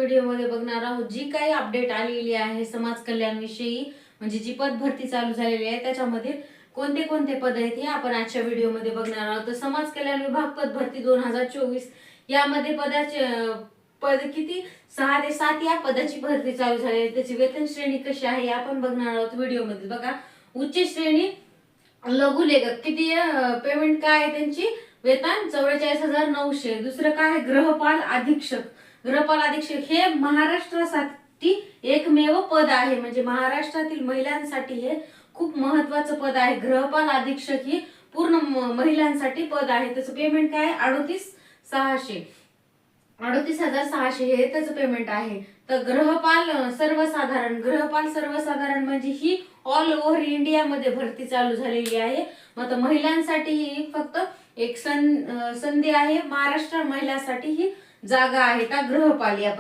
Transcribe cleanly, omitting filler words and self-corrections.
व्हिडिओमध्ये बघणार आहोत जी काही अपडेट आलेली आहे समाज कल्याण विषयी, म्हणजे जी पद भरती चालू झालेली आहे त्याच्यामध्ये कोणते कोणते पद आहेत हे आपण आजच्या व्हिडिओमध्ये बघणार आहोत। तर समाज कल्याण विभाग पद भरती 2024 यामध्ये पद किती 6 ते 7 या पदाची भरती चालू झाली आहे। त्याची वेतन श्रेणी कशी आहे हे आपण बघणार आहोत व्हिडिओमध्ये। बघा, उच्च श्रेणी लघु लेखक किती पेमेंट काय आहे त्यांची, वेतन 44,900। दुसरं काय आहे, गृहपाल अधीक्षक। गृहपाल अधीक्षक हे महाराष्ट्रासाठी एकमेव पद आहे, म्हणजे महाराष्ट्रातील महिलांसाठी हे खूप महत्वाचं पद आहे। गृहपाल अधीक्षक ही पूर्ण महिलांसाठी पद आहे। त्याचं पेमेंट काय, 38,600 हे त्याचं पेमेंट आहे। तर गृहपाल सर्वसाधारण म्हणजे ही ऑल ओव्हर इंडिया मध्ये भरती चालू झालेली आहे। मग महिलांसाठी ही फक्त एक संधी आहे, महाराष्ट्र महिलांसाठी ही जागा आहे का गृहपाल या